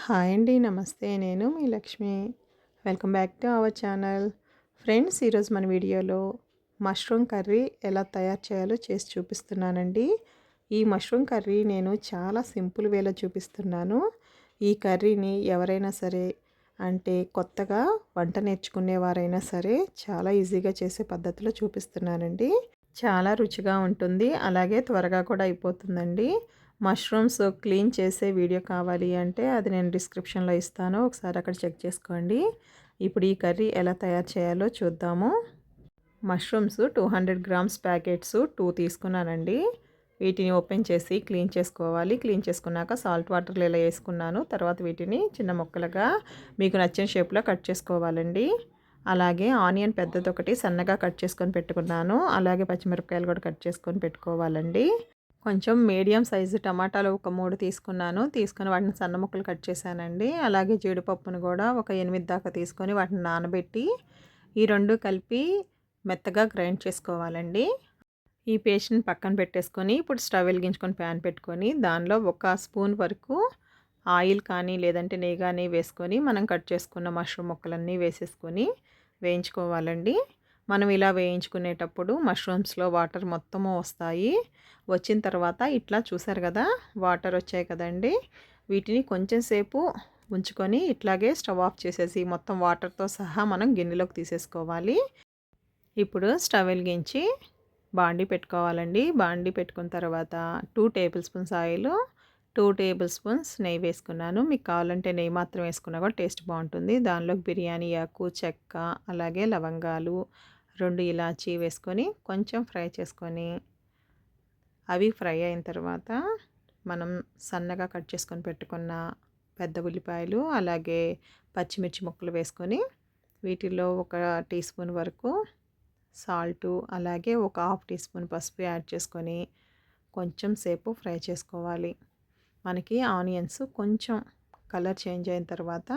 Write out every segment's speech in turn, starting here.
Hi అండి. నమస్తే. నేను మీ Lakshmi. Welcome back to our channel. Friends, ఈరోజు మన వీడియోలో మష్రూమ్ కర్రీ ఎలా తయారు చేయాలో చేసి చూపిస్తున్నానండి. ఈ మష్రూమ్ కర్రీ నేను చాలా సింపుల్ వేలో చూపిస్తున్నాను. ఈ కర్రీని ఎవరైనా సరే, అంటే కొత్తగా వంట నేర్చుకునేవారైనా సరే చాలా ఈజీగా చేసే పద్ధతిలో చూపిస్తున్నానండి. చాలా రుచిగా ఉంటుంది. అలాగే త్వరగా కూడా అయిపోతుందండి. మష్రూమ్స్ క్లీన్ చేసే వీడియో కావాలి అంటే అది నేను డిస్క్రిప్షన్లో ఇస్తాను. ఒకసారి అక్కడ చెక్ చేసుకోండి. ఇప్పుడు ఈ కర్రీ ఎలా తయారు చేయాలో చూద్దాము. మష్రూమ్స్ 200 గ్రామ్స్ ప్యాకెట్స్ 2 తీసుకున్నానండి. వీటిని ఓపెన్ చేసి క్లీన్ చేసుకోవాలి. క్లీన్ చేసుకున్నాక సాల్ట్ వాటర్లో ఇలా వేసుకున్నాను. తర్వాత వీటిని చిన్న ముక్కలుగా మీకు నచ్చిన షేప్లో కట్ చేసుకోవాలండి. అలాగే ఆనియన్ పెద్దదొకటి సన్నగా కట్ చేసుకొని పెట్టుకున్నాను. అలాగే పచ్చిమిరపకాయలు కూడా కట్ చేసుకొని పెట్టుకోవాలండి. కొంచెం మీడియం సైజు టమాటాలు ఒక 3 తీసుకున్నాను. తీసుకొని వాటిని సన్న ముక్కలు కట్ చేశానండి. అలాగే జీడిపప్పును కూడా ఒక 8 దాకా తీసుకొని వాటిని నానబెట్టి ఈ 2 కలిపి మెత్తగా గ్రైండ్ చేసుకోవాలండి. ఈ పేస్ట్ని పక్కన పెట్టేసుకొని ఇప్పుడు స్టవ్ వెలిగించుకొని ప్యాన్ పెట్టుకొని దానిలో ఒక స్పూన్ వరకు ఆయిల్ కానీ లేదంటే నెయ్యి కానీ వేసుకొని మనం కట్ చేసుకున్న మష్రూమ్ ముక్కలన్నీ వేసేసుకొని వేయించుకోవాలండి. మనం ఇలా వేయించుకునేటప్పుడు మష్రూమ్స్లో వాటర్ మొత్తము వస్తాయి. వచ్చిన తర్వాత ఇట్లా చూసారు కదా, వాటర్ వచ్చాయి కదండి. వీటిని కొంచెం సేపు ఉంచుకొని ఇట్లాగే స్టవ్ ఆఫ్ చేసేసి మొత్తం వాటర్తో సహా మనం గిన్నెలోకి తీసేసుకోవాలి. ఇప్పుడు స్టవ్ వెలిగించి బాండీ పెట్టుకోవాలండి. బాండీ పెట్టుకున్న తర్వాత 2 table spoons oil, 2 table spoons నెయ్యి వేసుకున్నాను. మీకు కావాలంటే నెయ్యి మాత్రం వేసుకున్నా కూడా టేస్ట్ బాగుంటుంది. దానిలోకి బిర్యానీ ఆకు, చెక్క, అలాగే లవంగాలు, 2 ఇలాచీ వేసుకొని కొంచెం ఫ్రై చేసుకొని అవి ఫ్రై అయిన తర్వాత మనం సన్నగా కట్ చేసుకొని పెట్టుకున్న పెద్ద ఉల్లిపాయలు అలాగే పచ్చిమిర్చి ముక్కలు వేసుకొని వీటిల్లో ఒక టీ స్పూన్ వరకు సాల్టు అలాగే ఒక హాఫ్ టీ స్పూన్ పసుపు యాడ్ చేసుకొని కొంచెం సేపు ఫ్రై చేసుకోవాలి. మనకి ఆనియన్స్ కొంచెం కలర్ చేంజ్ అయిన తర్వాత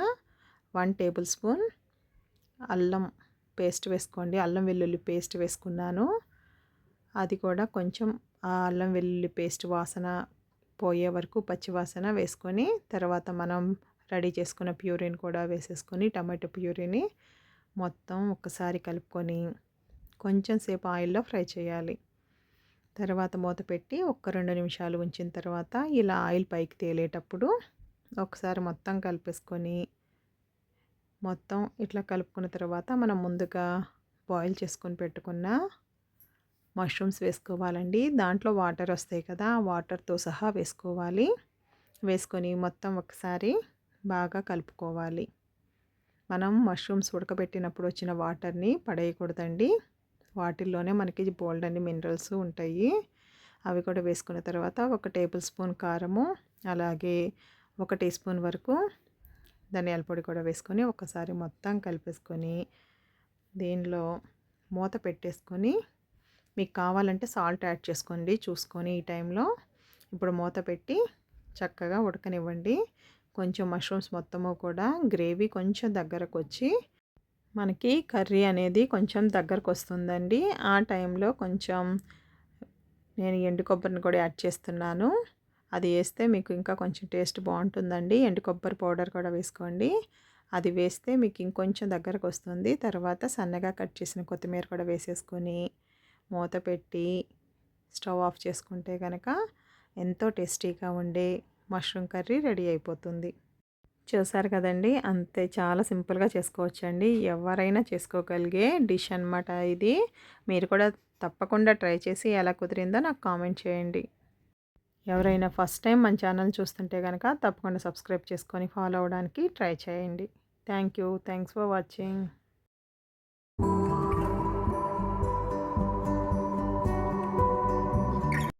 1 టేబుల్ స్పూన్ అల్లం పేస్ట్ వేసుకోండి. అల్లం వెల్లుల్లి పేస్ట్ వేసుకున్నాను. అది కూడా కొంచెం ఆ అల్లం వెల్లుల్లి పేస్ట్ వాసన పోయే వరకు పచ్చి వాసన వేసుకొని తర్వాత మనం రెడీ చేసుకున్న ప్యూరీని కూడా వేసేసుకొని టమాటో ప్యూరీని మొత్తం ఒక్కసారి కలుపుకొని కొంచెం సేపు ఆయిల్లో ఫ్రై చేయాలి. తర్వాత మూత పెట్టి ఒక 2 నిమిషాలు ఉంచిన తర్వాత ఇలా ఆయిల్ పైకి తేలేటప్పుడు ఒకసారి మొత్తం కలిపేసుకొని మొత్తం ఇట్లా కలుపుకున్న తర్వాత మనం ముందుగా బాయిల్ చేసుకొని పెట్టుకున్న మష్రూమ్స్ వేసుకోవాలండి. దాంట్లో వాటర్ వస్తాయి కదా, ఆ వాటర్తో సహా వేసుకోవాలి. వేసుకొని మొత్తం ఒకసారి బాగా కలుపుకోవాలి. మనం మష్రూమ్స్ ఉడకబెట్టినప్పుడు వచ్చిన వాటర్ని పడేయకూడదండి. వాటిల్లోనే మనకి బోల్డ్ అన్ని మినరల్స్ ఉంటాయి. అవి కూడా వేసుకున్న తర్వాత ఒక టేబుల్ స్పూన్ కారము అలాగే ఒక టీ స్పూన్ వరకు ధనియాల పొడి కూడా వేసుకొని ఒకసారి మొత్తం కలిపేసుకొని దీనిలో మూత పెట్టేసుకొని మీకు కావాలంటే సాల్ట్ యాడ్ చేసుకోండి చూసుకొని ఈ టైంలో. ఇప్పుడు మూత పెట్టి చక్కగా ఉడకనివ్వండి. కొంచెం మష్రూమ్స్ మొత్తము కూడా గ్రేవీ కొంచెం దగ్గరకు వచ్చి మనకి కర్రీ అనేది కొంచెం దగ్గరకు వస్తుందండి. ఆ టైంలో కొంచెం నేను ఎండు కొబ్బరిని కూడా యాడ్ చేస్తున్నాను. అది వేస్తే మీకు ఇంకా కొంచెం టేస్ట్ బాగుంటుందండి. ఎండు కొబ్బరి పౌడర్ కూడా వేసుకోండి. అది వేస్తే మీకు ఇంకొంచెం దగ్గరకు వస్తుంది. తర్వాత సన్నగా కట్ చేసిన కొత్తిమీర కూడా వేసేసుకొని మూత పెట్టి స్టవ్ ఆఫ్ చేసుకుంటే కనుక ఎంతో టేస్టీగా ఉండే మష్రూమ్ కర్రీ రెడీ అయిపోతుంది. చూసారు కదండి, అంతే, చాలా సింపుల్గా చేసుకోవచ్చండి. ఎవరైనా చేసుకోగలిగే డిష్ అనమాట ఇది. మీరు కూడా తప్పకుండా ట్రై చేసి ఎలా కుదిరిందో నాకు కామెంట్ చేయండి. ఎవరైనా ఫస్ట్ టైం మన ఛానల్ చూస్తుంటే కనుక తప్పకుండా సబ్స్క్రైబ్ చేసుకొని ఫాలో అవ్వడానికి ట్రై చేయండి. Thanks for watching.